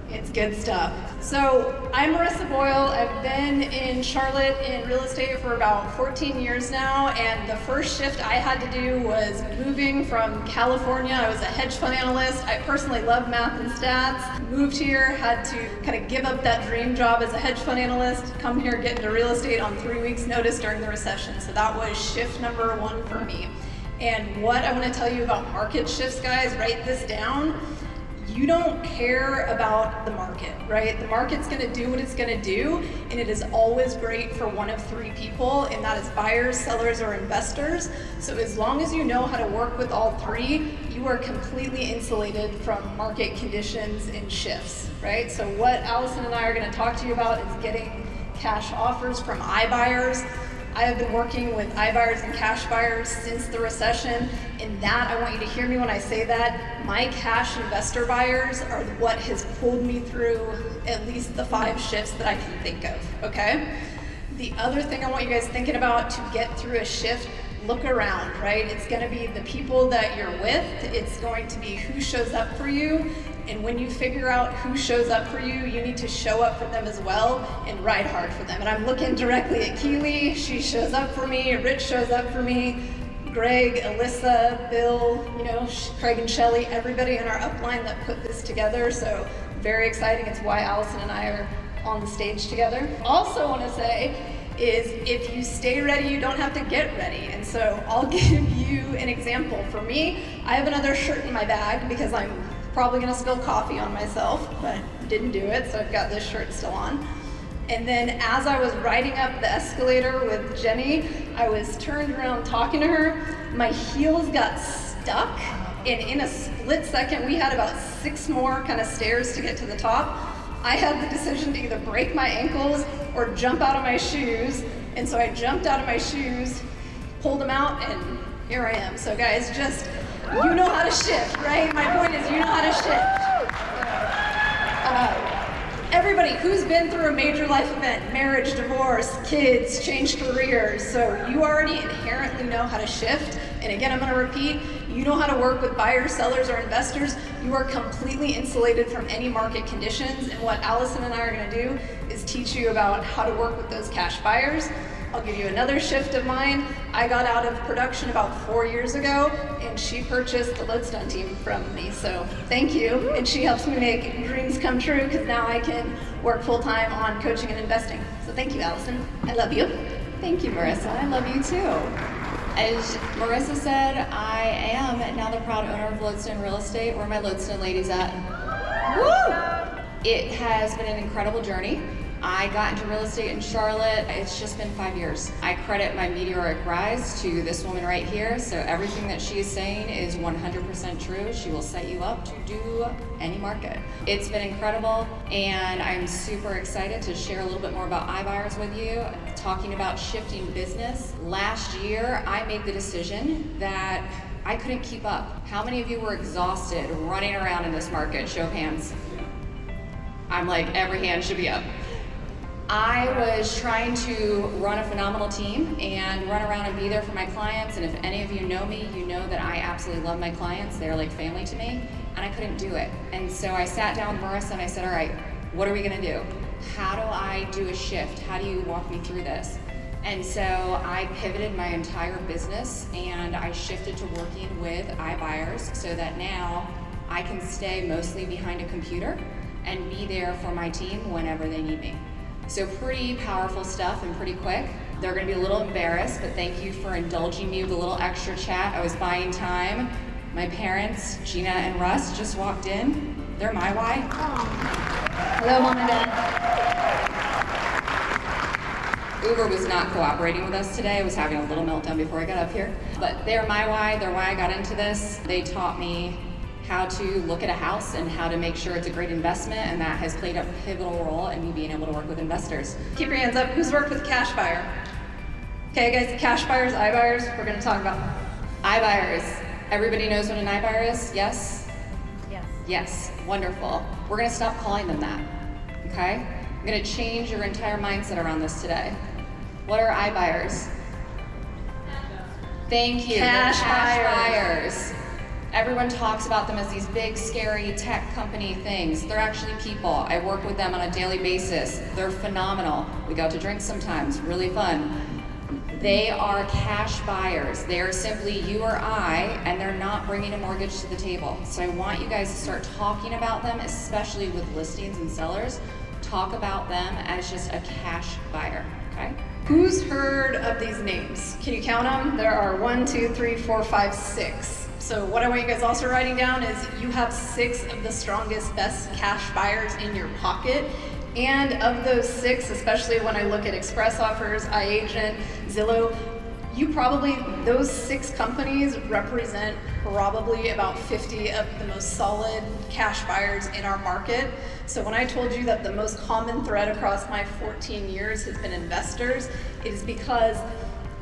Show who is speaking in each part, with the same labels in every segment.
Speaker 1: It's good stuff. So I'm Marissa Boyle. I've been in Charlotte in real estate for about 14 years now, and the first shift I had to do was moving from California. I was a hedge fund analyst. I personally love math and stats. Moved here, had to kind of give up that dream job as a hedge fund analyst, come here, get into real estate on 3 weeks notice during the recession. So that was shift number one for me. And what I want to tell you about market shifts, guys, write this down. You don't care about the market, right? The market's gonna do what it's gonna do, and it is always great for one of three people, and that is buyers, sellers, or investors. So as long as you know how to work with all three, you are completely insulated from market conditions and shifts, right? So what Allison and I are gonna talk to you about is getting cash offers from iBuyers. I have been working with iBuyers and cash buyers since the recession. In that, I want you to hear me when I say that. My cash investor buyers are what has pulled me through at least the 5 shifts that I can think of, okay? The other thing I want you guys thinking about to get through a shift, look around, right? It's gonna be the people that you're with. It's going to be who shows up for you. And when you figure out who shows up for you, you need to show up for them as well and ride hard for them. And I'm looking directly at Keely. She shows up for me. Rich shows up for me. Greg, Alyssa, Bill, Craig and Shelly, everybody in our upline that put this together. So very exciting. It's why Allison and I are on the stage together. Also want to say is if you stay ready, you don't have to get ready. And so I'll give you an example. For me, I have another shirt in my bag because I'm probably gonna spill coffee on myself, but didn't do it, so I've got this shirt still on. And then as I was riding up the escalator with Jenny, I was turned around talking to her. My heels got stuck, and in a split second, we had about 6 more kind of stairs to get to the top. I had the decision to either break my ankles or jump out of my shoes, and so I jumped out of my shoes, pulled them out, and here I am. So guys, just you know how to shift, right? My point is you know how to shift. Everybody who's been through a major life event, marriage, divorce, kids, changed careers, so you already inherently know how to shift. And again, I'm gonna repeat, you know how to work with buyers, sellers, or investors. You are completely insulated from any market conditions. And what Allison and I are gonna do is teach you about how to work with those cash buyers. I'll give you another shift of mine. I got out of production about 4 years ago, and she purchased the Lodestone team from me, so thank you. And she helps me make dreams come true, because now I can work full-time on coaching and investing. So thank you, Allison. I love you.
Speaker 2: Thank you, Marissa. I love you too. As Marissa said, I am now the proud owner of Lodestone Real Estate. Where are my Lodestone ladies at? Woo! It has been an incredible journey. I got into real estate in Charlotte. It's just been 5 years. I credit my meteoric rise to this woman right here. So everything that she is saying is 100% true. She will set you up to do any market. It's been incredible, and I'm super excited to share a little bit more about iBuyers with you, talking about shifting business. Last year, I made the decision that I couldn't keep up. How many of you were exhausted running around in this market? Show of hands. I'm like, every hand should be up. I was trying to run a phenomenal team and run around and be there for my clients, and if any of you know me, you know that I absolutely love my clients. They're like family to me, and I couldn't do it. And so I sat down with Marissa and I said, all right, what are we gonna do? How do I do a shift? How do you walk me through this? And so I pivoted my entire business and I shifted to working with iBuyers so that now I can stay mostly behind a computer and be there for my team whenever they need me. So pretty powerful stuff and pretty quick. They're gonna be a little embarrassed, but thank you for indulging me with a little extra chat. I was buying time. My parents, Gina and Russ, just walked in. They're my why.
Speaker 1: Hello, Mom and Dad.
Speaker 2: Uber was not cooperating with us today. I was having a little meltdown before I got up here. But they're my why. They're why I got into this. They taught me how to look at a house and how to make sure it's a great investment, and that has played a pivotal role in me being able to work with investors.
Speaker 1: Keep your hands up. Who's worked with cash buyer? Okay, guys, cash buyers, iBuyers, we're going to talk about
Speaker 2: iBuyers. Everybody knows what an iBuyer is? Yes?
Speaker 3: Yes.
Speaker 2: Yes. Wonderful. We're going to stop calling them that. Okay? I'm going to change your entire mindset around this today. What are iBuyers? Thank you.
Speaker 1: Cash
Speaker 2: They're cash buyers. Everyone talks about them as these big, scary tech company things. They're actually people. I work with them on a daily basis. They're phenomenal. We go out to drink sometimes, really fun. They are cash buyers. They are simply you or I, and they're not bringing a mortgage to the table. So I want you guys to start talking about them, especially with listings and sellers. Talk about them as just a cash buyer, okay?
Speaker 1: Who's heard of these names? Can you count them? There are 1, 2, 3, 4, 5, 6. So what I want you guys also writing down is you have 6 of the strongest, best cash buyers in your pocket. And of those 6, especially when I look at Express Offers, iAgent, Zillow, those 6 companies represent probably about 50 of the most solid cash buyers in our market. So when I told you that the most common thread across my 14 years has been investors, it is because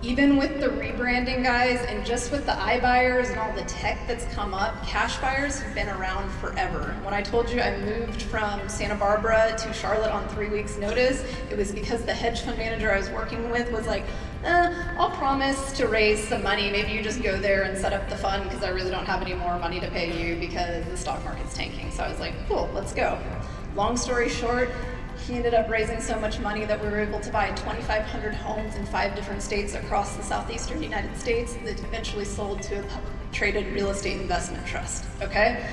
Speaker 1: even with the rebranding, guys, and just with the iBuyers and all the tech that's come up, cash buyers have been around forever. When I told you I moved from Santa Barbara to Charlotte on 3 weeks' notice, it was because the hedge fund manager I was working with was like, I'll promise to raise some money. Maybe you just go there and set up the fund because I really don't have any more money to pay you because the stock market's tanking. So I was like, cool, let's go. Long story short, he ended up raising so much money that we were able to buy 2,500 homes in 5 different states across the southeastern United States that eventually sold to a publicly traded real estate investment trust, okay?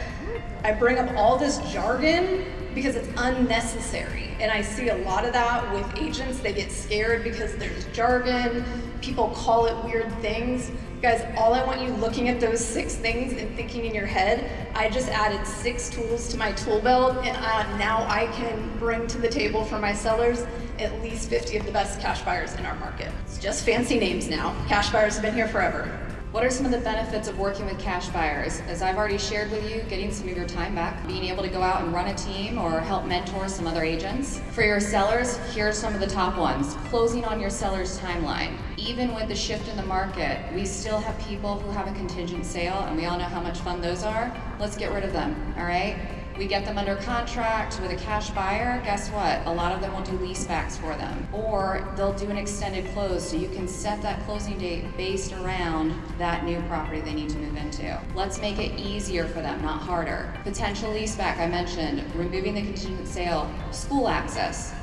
Speaker 1: I bring up all this jargon because it's unnecessary. And I see a lot of that with agents. They get scared because there's jargon, people call it weird things. Guys, all I want you looking at those 6 things and thinking in your head, I just added 6 tools to my tool belt, and now I can bring to the table for my sellers at least 50 of the best cash buyers in our market. It's just fancy names now. Cash buyers have been here forever.
Speaker 2: What are some of the benefits of working with cash buyers? As I've already shared with you, getting some of your time back, being able to go out and run a team or help mentor some other agents. For your sellers, here are some of the top ones. Closing on your seller's timeline. Even with the shift in the market, we still have people who have a contingent sale, and we all know how much fun those are. Let's get rid of them, all right? We get them under contract with a cash buyer. Guess what? A lot of them will do leasebacks for them, or they'll do an extended close, so you can set that closing date based around that new property they need to move into. Let's make it easier for them, not harder. Potential leaseback, I mentioned, removing the contingent sale, school access.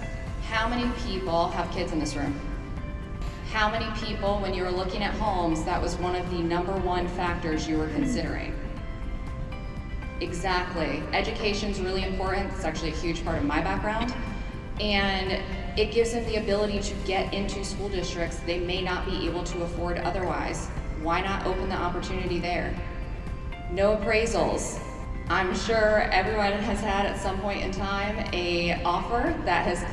Speaker 2: How many people have kids in this room? How many people, when you were looking at homes, that was one of the #1 factors you were considering? Exactly. Education's really important. It's actually a huge part of my background. And it gives them the ability to get into school districts they may not be able to afford otherwise. Why not open the opportunity there? No appraisals. I'm sure everyone has had at some point in time an offer that has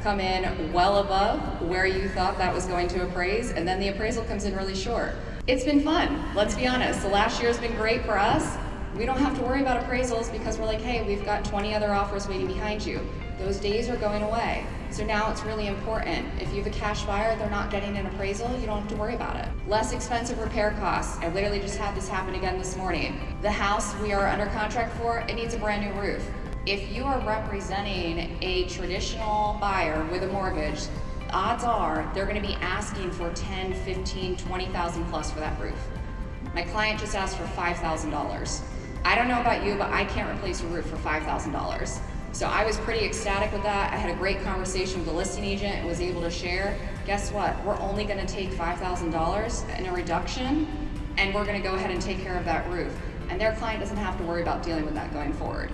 Speaker 2: come in well above where you thought that was going to appraise, and then the appraisal comes in really short. It's been fun, let's be honest. The last year's been great for us. We don't have to worry about appraisals because we're like, hey, we've got 20 other offers waiting behind you. Those days are going away. So now it's really important. If you have a cash buyer, they're not getting an appraisal, you don't have to worry about it. Less expensive repair costs. I literally just had this happen again this morning. The house we are under contract for, it needs a brand new roof. If you are representing a traditional buyer with a mortgage, odds are they're gonna be asking for 10, 15, 20,000 plus for that roof. My client just asked for $5,000. I don't know about you, but I can't replace a roof for $5,000. So I was pretty ecstatic with that. I had a great conversation with the listing agent and was able to share, guess what? We're only gonna take $5,000 in a reduction, and we're gonna go ahead and take care of that roof. And their client doesn't have to worry about dealing with that going forward.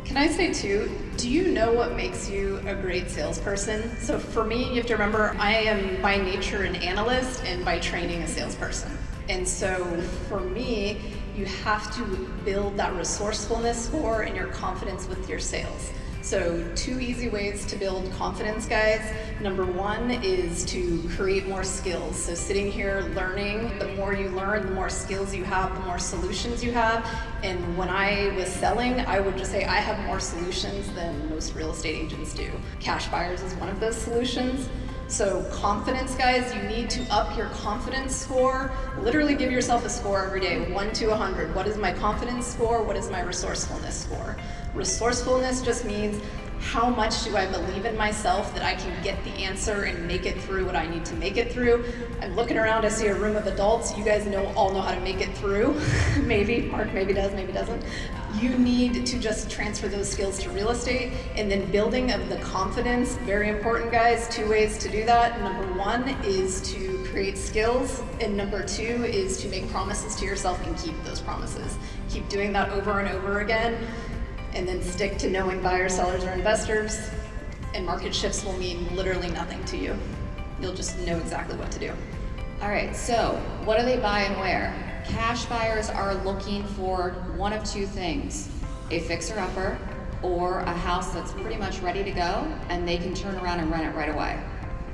Speaker 1: Can I say too, do you know what makes you a great salesperson? So for me, you have to remember, I am by nature an analyst and by training a salesperson. And so for me, you have to build that resourcefulness score and your confidence with your sales. So 2 easy ways to build confidence, guys. Number 1 is to create more skills. So sitting here learning, the more you learn, the more skills you have, the more solutions you have. And when I was selling, I would just say I have more solutions than most real estate agents do. Cash buyers is one of those solutions. So confidence, guys, you need to up your confidence score. Literally give yourself a score every day, 1 to 100. What is my confidence score? What is my resourcefulness score? Resourcefulness just means how much do I believe in myself that I can get the answer and make it through what I need to make it through? I'm looking around, I see a room of adults. You guys all know how to make it through. Maybe, Mark maybe does, maybe doesn't. You need to just transfer those skills to real estate, and then building of the confidence, very important, guys. 2 ways to do that. Number 1 is to create skills, and number 2 is to make promises to yourself and keep those promises. Keep doing that over and over again, and then stick to knowing buyers, sellers, or investors, and market shifts will mean literally nothing to you. You'll just know exactly what to do.
Speaker 2: All right, so what do they buy and where? Cash buyers are looking for one of 2 things: a fixer-upper or a house that's pretty much ready to go and they can turn around and rent it right away.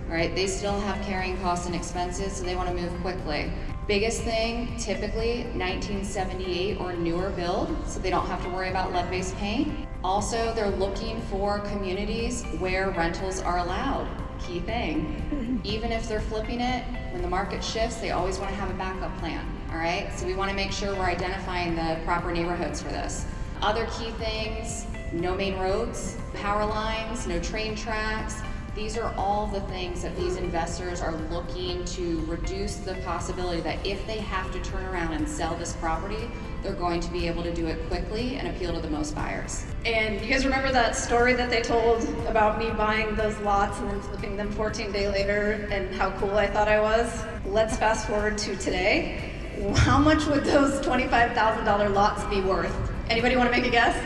Speaker 2: All right, they still have carrying costs and expenses, so they want to move quickly. Biggest thing, typically 1978 or newer build, so they don't have to worry about lead-based paint. Also, they're looking for communities where rentals are allowed. Key thing. Even if they're flipping it, when the market shifts, they always want to have a backup plan. All right, so we want to make sure we're identifying the proper neighborhoods for this. Other key things: no main roads, power lines, no train tracks. These are all the things that these investors are looking to reduce the possibility that if they have to turn around and sell this property, they're going to be able to do it quickly and appeal to the most buyers.
Speaker 1: And you guys remember that story that they told about me buying those lots and then flipping them 14 days later and how cool I thought I was? Let's fast forward to today. How much would those $25,000 lots be worth? Anybody want to make a guess?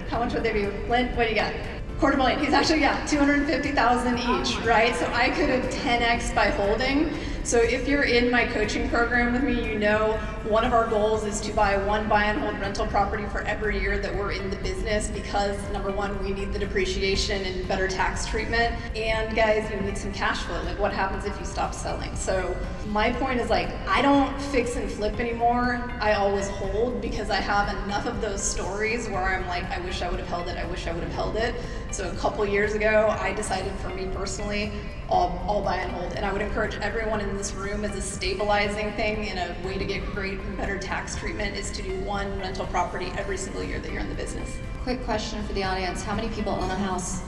Speaker 1: How much would they be? Lynn, what do you got? $250,000. He's actually, $250,000 each, right? So I could have 10x by holding. So if you're in my coaching program with me, you know one of our goals is to buy 1 buy and hold rental property for every year that we're in the business, because number 1, we need the depreciation and better tax treatment. And guys, you need some cash flow. Like, what happens if you stop selling? So my point is, like, I don't fix and flip anymore. I always hold, because I have enough of those stories where I'm like, I wish I would have held it. I wish I would have held it. So a couple years ago, I decided, for me personally, I'll buy and hold. And I would encourage everyone in this room, as a stabilizing thing and a way to get great and better tax treatment, is to do 1 rental property every single year that you're in the business.
Speaker 2: Quick question for the audience: how many people own a house?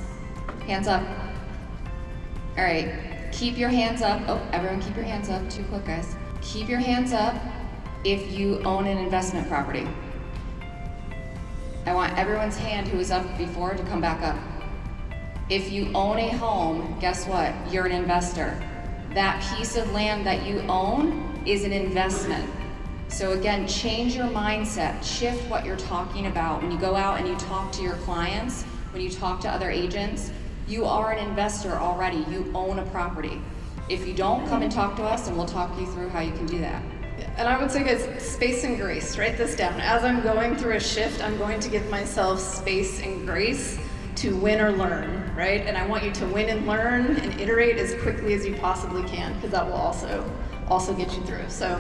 Speaker 2: Hands up. All right, keep your hands up. Oh, everyone keep your hands up. Too quick, guys. Keep your hands up if you own an investment property. I want everyone's hand who was up before to come back up. If you own a home, guess what? You're an investor. That piece of land that you own is an investment. So again, change your mindset, shift what you're talking about. When you go out and you talk to your clients, when you talk to other agents, you are an investor already. You own a property. If you don't, come and talk to us and we'll talk you through how you can do that.
Speaker 1: And I would say, guys, space and grace. Write this down. As I'm going through a shift, I'm going to give myself space and grace to win or learn, right? And I want you to win and learn and iterate as quickly as you possibly can, because that will also get you through. So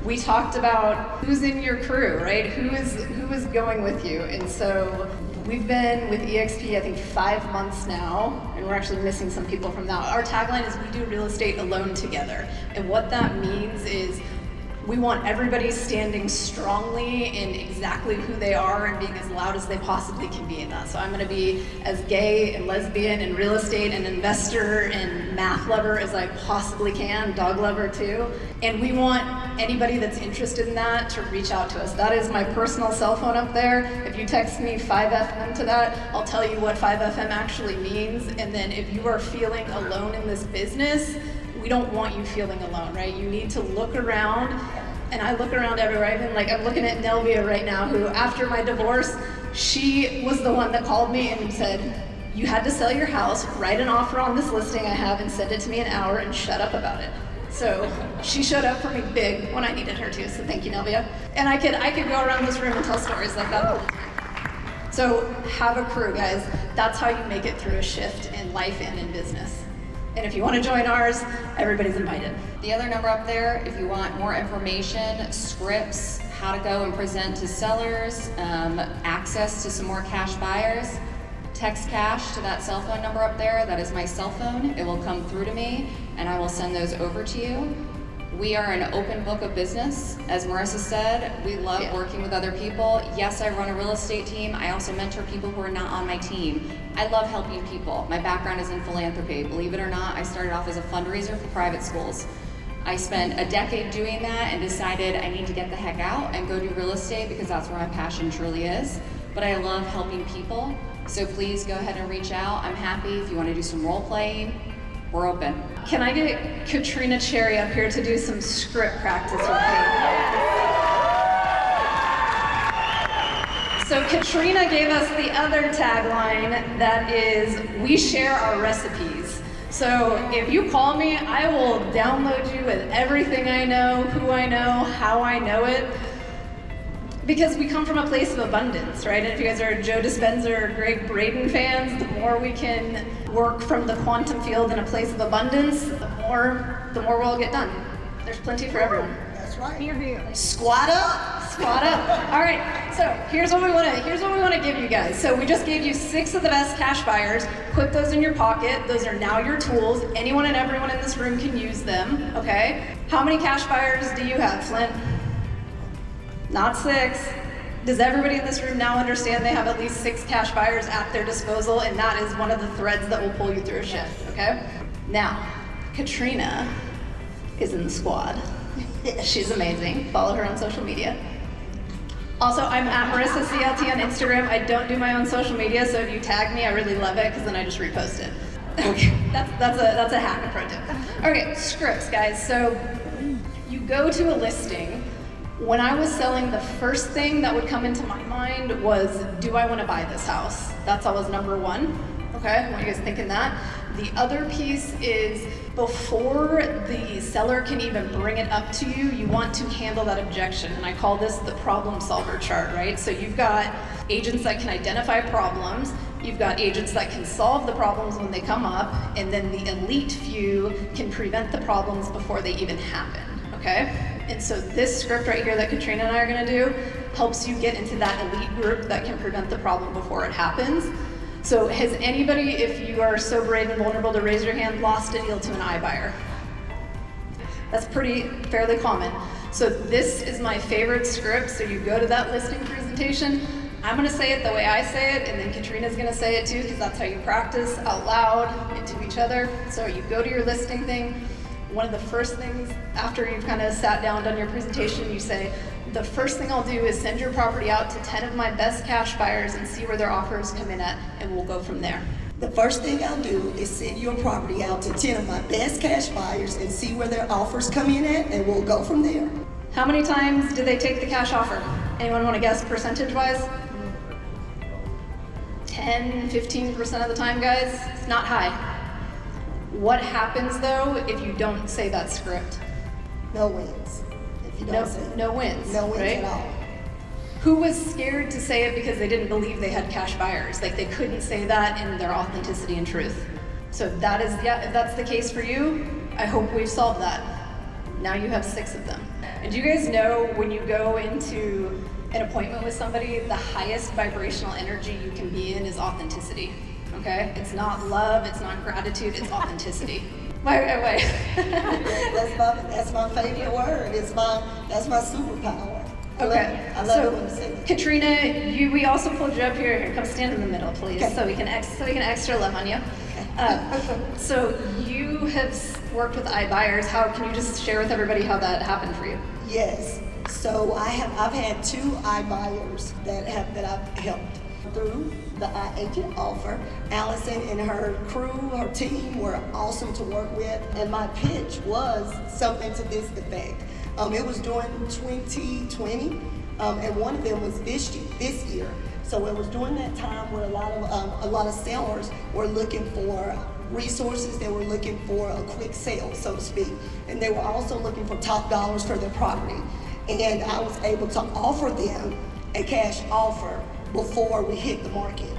Speaker 1: we talked about who's in your crew, right? Who is going with you. And so we've been with EXP, I think, 5 months now, and we're actually missing some people from that. Our tagline is, we do real estate alone together. And what that means is, we want everybody standing strongly in exactly who they are and being as loud as they possibly can be in that. So I'm going to be as gay and lesbian and real estate and investor and math lover as I possibly can, dog lover too. And we want anybody that's interested in that to reach out to us. That is my personal cell phone up there. If you text me 5FM to that, I'll tell you what 5FM actually means. And then if you are feeling alone in this business, we don't want you feeling alone, right? You need to look around, and I look around everywhere. I'm looking at Nelvia right now, who, after my divorce, she was the one that called me and said, you had to sell your house, write an offer on this listing I have, and send it to me in an hour, and shut up about it. So she showed up for me big when I needed her to, so thank you, Nelvia. And I could go around this room and tell stories like that all the time. So have a crew, guys. That's how you make it through a shift in life and in business. And if you want to join ours, everybody's invited.
Speaker 2: The other number up there, if you want more information, scripts, how to go and present to sellers, access to some more cash buyers, text cash to that cell phone number up there. That is my cell phone. It will come through to me, and I will send those over to you. We are an open book of business. As Marissa said, we love working with other people. Yes, I run a real estate team. I also mentor people who are not on my team. I love helping people. My background is in philanthropy. Believe it or not, I started off as a fundraiser for private schools. I spent a decade doing that and decided I need to get the heck out and go do real estate because that's where my passion truly is. But I love helping people. So please go ahead and reach out. I'm happy if you want to do some role playing. We're open.
Speaker 1: Can I get Katrina Cherry up here to do some script practice with me? So Katrina gave us the other tagline that is, we share our recipes. So if you call me, I will download you with everything I know, who I know, how I know it. Because we come from a place of abundance, right? And if you guys are Joe Dispenza or Greg Braden fans, the more we can work from the quantum field in a place of abundance, the more we'll get done. There's plenty for everyone.
Speaker 3: That's right.
Speaker 1: Squat up. Squat up. All right. So here's what we want to give you guys. So we just gave you 6 of the best cash buyers. Put those in your pocket. Those are now your tools. Anyone and everyone in this room can use them. Okay. How many cash buyers do you have, Flint? Not 6. Does everybody in this room now understand they have at least 6 cash buyers at their disposal, and that is one of the threads that will pull you through a shift, okay? Now, Katrina is in the squad. She's amazing. Follow her on social media. Also, I'm at Marissa CLT on Instagram. I don't do my own social media, so if you tag me, I really love it, because then I just repost it. Okay, that's a hack, a pro tip. Okay, scripts, guys. So you go to a listing. When I was selling, the first thing that would come into my mind was, do I want to buy this house? That's always number one. Okay, I want you guys thinking that. The other piece is, before the seller can even bring it up to you, you want to handle that objection. And I call this the problem solver chart, right? So you've got agents that can identify problems, you've got agents that can solve the problems when they come up, and then the elite few can prevent the problems before they even happen, okay? And so this script right here that Katrina and I are gonna do helps you get into that elite group that can prevent the problem before it happens. So has anybody, if you are so brave and vulnerable to raise your hand, lost a deal to an iBuyer? That's fairly common. So this is my favorite script. So you go to that listing presentation, I'm gonna say it the way I say it, and then Katrina's gonna say it too, because that's how you practice out loud and to each other. So you go to your listing thing. One of the first things after you've kind of sat down, done your presentation, you say, the first thing I'll do is send your property out to 10 of my best cash buyers and see where their offers come in at, and we'll go from there.
Speaker 3: The first thing I'll do is send your property out to 10 of my best cash buyers and see where their offers come in at, and we'll go from there.
Speaker 1: How many times do they take the cash offer? Anyone want to guess percentage-wise? 10, 15% of the time, guys. It's not high. What happens though if you don't say that script?
Speaker 3: No wins. If you don't say
Speaker 1: no wins.
Speaker 3: No wins
Speaker 1: right?
Speaker 3: at all.
Speaker 1: Who was scared to say it because they didn't believe they had cash buyers? Like they couldn't say that in their authenticity and truth. So that is, if that's the case for you, I hope we've solved that. Now you have 6 of them. And do you guys know when you go into an appointment with somebody, the highest vibrational energy you can be in is authenticity? Okay? It's not love, it's not gratitude, it's authenticity. Wait.
Speaker 3: That's my favorite word. That's my superpower.
Speaker 1: Okay.
Speaker 3: I love it when you say that.
Speaker 1: Katrina, we also pulled you up here. Here, come stand in the middle, please,
Speaker 3: Okay.
Speaker 1: so we can extra love on you. So you have worked with iBuyers. Can you just share with everybody how that happened for you?
Speaker 3: Yes. So I've had 2 iBuyers that I've helped through the iAgent offer. Allison and her crew, her team were awesome to work with, and my pitch was something to this effect. It was during 2020, and one of them was this year. So it was during that time where a lot of sellers were looking for resources. They were looking for a quick sale, so to speak, and they were also looking for top dollars for their property. And I was able to offer them a cash offer before we hit the market.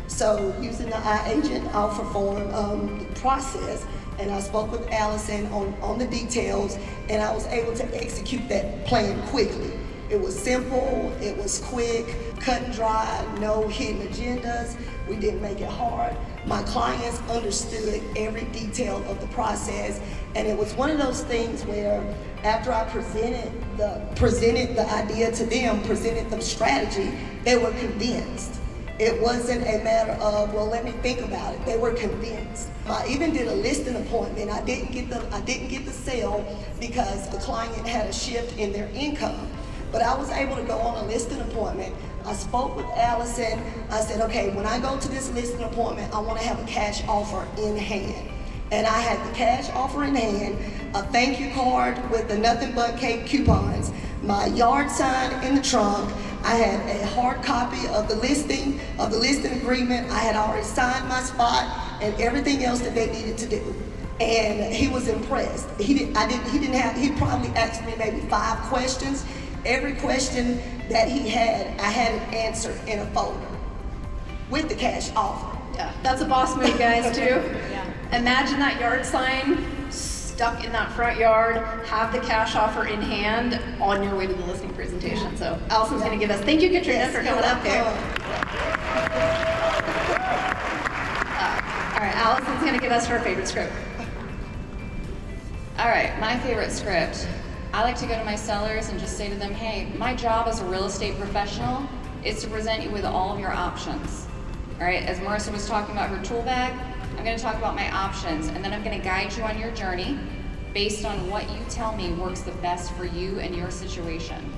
Speaker 3: So using the iAgent offer form process, and I spoke with Allison on the details, and I was able to execute that plan quickly. It was simple, it was quick, cut and dry, no hidden agendas. We didn't make it hard. My clients understood every detail of the process, and it was one of those things where after I presented the idea to them, presented them strategy, they were convinced. It wasn't a matter of, well, let me think about it. They were convinced. I even did a listing appointment. I didn't get the sale because the client had a shift in their income. But I was able to go on a listing appointment. I spoke with Allison. I said, okay, when I go to this listing appointment, I want to have a cash offer in hand. And I had the cash offer in hand, a thank you card with the nothing but cake coupons, my yard sign in the trunk. I had a hard copy of the listing agreement. I had already signed my spot and everything else that they needed to do. And he was impressed. He probably asked me maybe 5 questions. Every question that he had, I had it answered in a folder with the cash offer.
Speaker 1: Yeah, that's a boss move, guys, too. Yeah. Imagine that yard sign stuck in that front yard, have the cash offer in hand on your way to the listing presentation. So Allison's going to give us, thank you, Katrina, for coming up here. All right, Allison's going to give us her favorite script.
Speaker 2: All right, my favorite script. I like to go to my sellers and just say to them, hey, my job as a real estate professional is to present you with all of your options. All right, as Marissa was talking about her tool bag, I'm going to talk about my options, and then I'm going to guide you on your journey based on what you tell me works the best for you and your situation.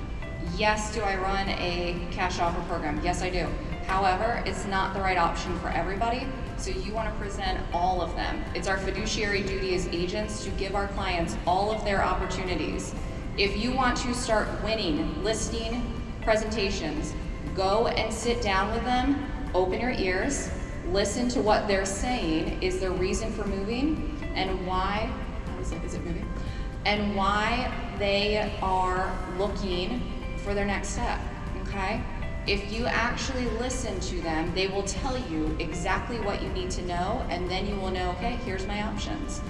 Speaker 2: Yes, do I run a cash offer program? Yes, I do. However, it's not the right option for everybody, so you want to present all of them. It's our fiduciary duty as agents to give our clients all of their opportunities. If you want to start winning listing presentations, go and sit down with them, open your ears, listen to what they're saying is their reason for moving and why, is it moving? And why they are looking for their next step, okay? If you actually listen to them, they will tell you exactly what you need to know, and then you will know, okay, here's my options.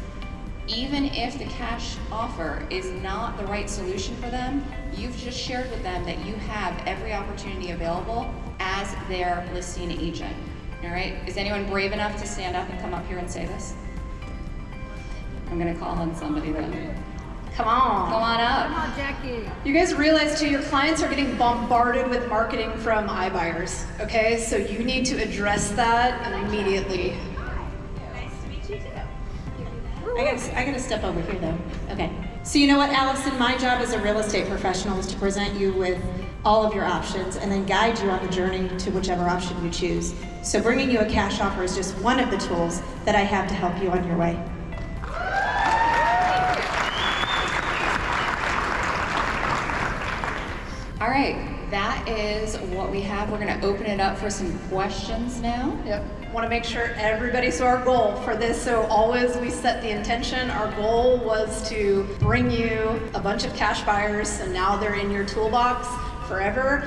Speaker 2: Even if the cash offer is not the right solution for them, you've just shared with them that you have every opportunity available as their listing agent. All right, is anyone brave enough to stand up and come up here and say this? I'm gonna call on somebody then.
Speaker 1: Come on.
Speaker 2: Come on up.
Speaker 4: Come on, Jackie.
Speaker 1: You guys realize too, your clients are getting bombarded with marketing from iBuyers, okay? So you need to address that immediately.
Speaker 4: Nice to meet you too.
Speaker 5: I gotta step over here though. Okay. So you know what, Allison, my job as a real estate professional is to present you with all of your options and then guide you on the journey to whichever option you choose. So bringing you a cash offer is just one of the tools that I have to help you on your way.
Speaker 2: All right, that is what we have. We're gonna open it up for some questions now.
Speaker 1: Yep. Want to make sure everybody, so our goal for this, so always we set the intention. Our goal was to bring you a bunch of cash buyers, so now they're in your toolbox forever.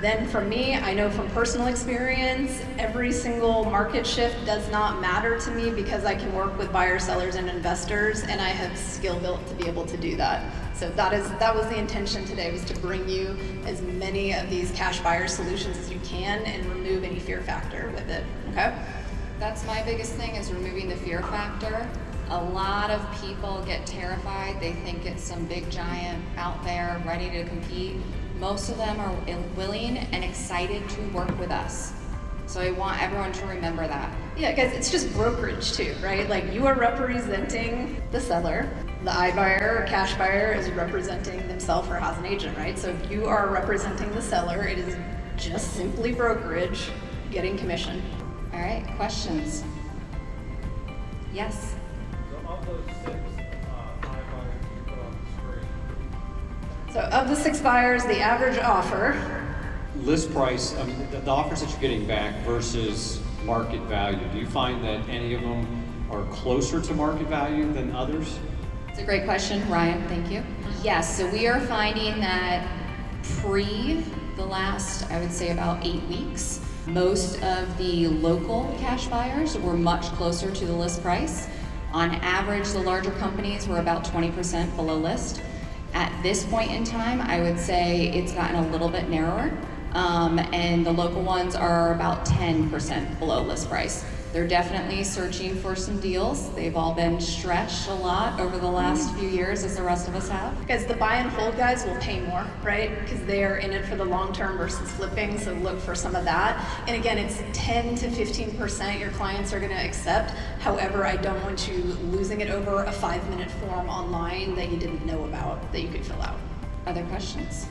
Speaker 1: Then from me, I know from personal experience, every single market shift does not matter to me because I can work with buyers, sellers, and investors, and I have skill built to be able to do that. So that was the intention today, was to bring you as many of these cash buyer solutions as you can and remove any fear factor with it, okay?
Speaker 2: That's my biggest thing, is removing the fear factor. A lot of people get terrified. They think it's some big giant out there ready to compete. Most of them are willing and excited to work with us. So I want everyone to remember that.
Speaker 1: Yeah, guys, it's just brokerage too, right? Like, you are representing the seller. The iBuyer or cash buyer is representing themselves or has an agent, right? So if you are representing the seller, it is just simply brokerage, getting commission.
Speaker 2: All right, questions? Yes?
Speaker 6: So of those 6 iBuyers you put on the screen,
Speaker 1: So of the 6 buyers, the average offer,
Speaker 7: list price, the offers that you're getting back versus market value, do you find that any of them are closer to market value than others?
Speaker 2: It's a great question, Ryan, thank you. Yes, so we are finding that pre the last, I would say about 8 weeks, most of the local cash buyers were much closer to the list price. On average, the larger companies were about 20% below list. At this point in time, I would say it's gotten a little bit narrower. and the local ones are about 10% below list price. They're definitely searching for some deals. They've all been stretched a lot over the last few years, as the rest of us have.
Speaker 1: Because the buy and hold guys will pay more, right? Because they are in it for the long term versus flipping, so look for some of that. And again, it's 10 to 15% your clients are gonna accept. However, I don't want you losing it over a 5-minute form online that you didn't know about, that you could fill out.
Speaker 2: Other questions?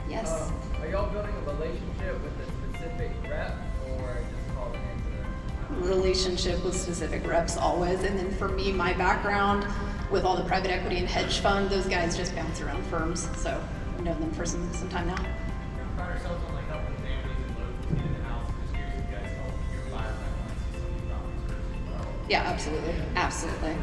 Speaker 2: Yes?
Speaker 8: Are y'all building a relationship with a specific rep or just calling into them?
Speaker 1: Relationship with specific reps always. And then for me, my background with all the private equity and hedge fund, those guys just bounce around firms. So I've known them for some time now.
Speaker 6: We pride ourselves on like helping families and loads in the house. I'm just curious if you guys help your buyer that wants to see some of these properties as well.
Speaker 1: Yeah, absolutely.
Speaker 2: Absolutely.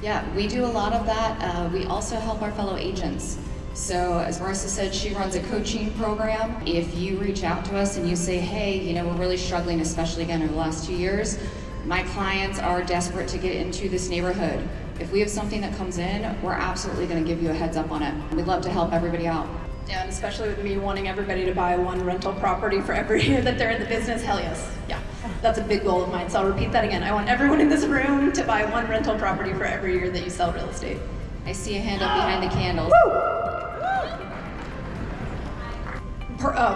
Speaker 2: Yeah, we do a lot of that. We also help our fellow agents. So as Marissa said, she runs a coaching program. If you reach out to us and you say, hey, you know, we're really struggling, especially again over the last 2 years, my clients are desperate to get into this neighborhood. If we have something that comes in, we're absolutely gonna give you a heads up on it. We'd love to help everybody out.
Speaker 1: Yeah, and especially with me wanting everybody to buy one rental property for every year that they're in the business, hell yes. Yeah, that's a big goal of mine. So I'll repeat that again. I want everyone in this room to buy one rental property for every year that you sell real estate.
Speaker 2: I see a hand up behind the candles.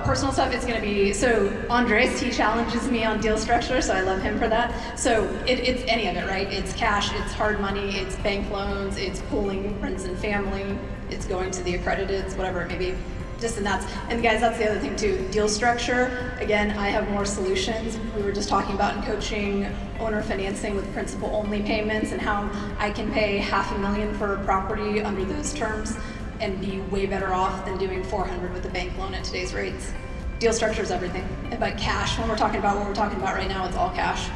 Speaker 1: Personal stuff is going to be, so Andres, he challenges me on deal structure, so I love him for that. So it's any of it, right? It's cash, it's hard money, it's bank loans, it's pooling friends and family, it's going to the accrediteds, whatever it may be. And guys, that's the other thing too. Deal structure, again, I have more solutions. We were just talking about in coaching owner financing with principal only payments and how I can pay $500,000 for a property under those terms and be way better off than doing $400,000 with a bank loan at today's rates. Deal structure is everything. But cash, when we're talking about what we're talking about right now, it's all cash.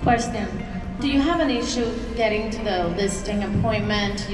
Speaker 9: Question. Do you have an issue getting to the listing appointment?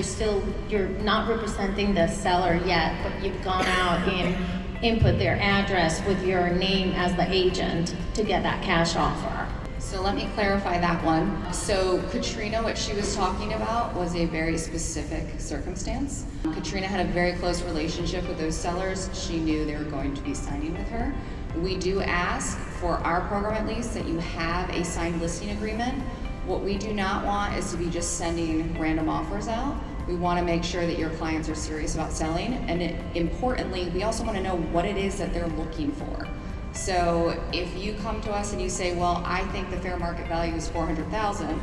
Speaker 9: You're not representing the seller yet, but you've gone out and input their address with your name as the agent to get that cash offer.
Speaker 2: So let me clarify that one. So Katrina, what she was talking about was a very specific circumstance. Katrina had a very close relationship with those sellers. She knew they were going to be signing with her. We do ask for our program at least that you have a signed listing agreement. What we do not want is to be just sending random offers out. We want to make sure that your clients are serious about selling, and importantly, we also want to know what it is that they're looking for. So if you come to us and you say, well, I think the fair market value is $400,000,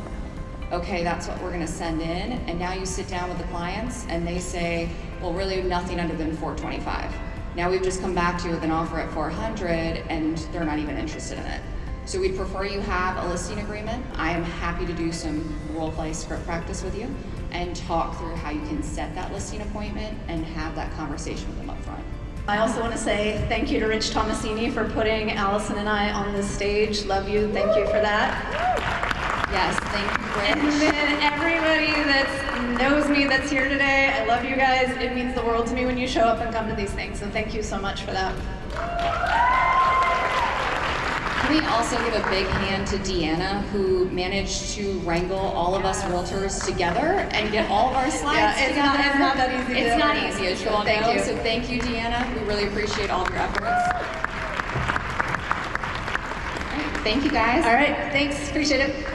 Speaker 2: okay, that's what we're gonna send in, and now you sit down with the clients and they say, well, really nothing under than $425. Now we've just come back to you with an offer at $400 and they're not even interested in it. So we'd prefer you have a listing agreement. I am happy to do some role play script practice with you and talk through how you can set that listing appointment and have that conversation with them up front.
Speaker 1: I also want to say thank you to Rich Tomasini for putting Allison and I on this stage. Love you. Thank you for that.
Speaker 2: Yes, thank you, Rich.
Speaker 1: And then everybody that knows me that's here today, I love you guys. It means the world to me when you show up and come to these things. So thank you so much for that.
Speaker 2: Can we also give a big hand to Deanna, who managed to wrangle all of us realtors together and get all of our slides
Speaker 1: Yeah,
Speaker 2: together.
Speaker 1: it's not that easy.
Speaker 2: It's not easy, as you all
Speaker 1: Thank
Speaker 2: know.
Speaker 1: you.
Speaker 2: So thank you, Deanna. We really appreciate all of your efforts. All right, thank you, guys.
Speaker 1: All right. Thanks. Appreciate it.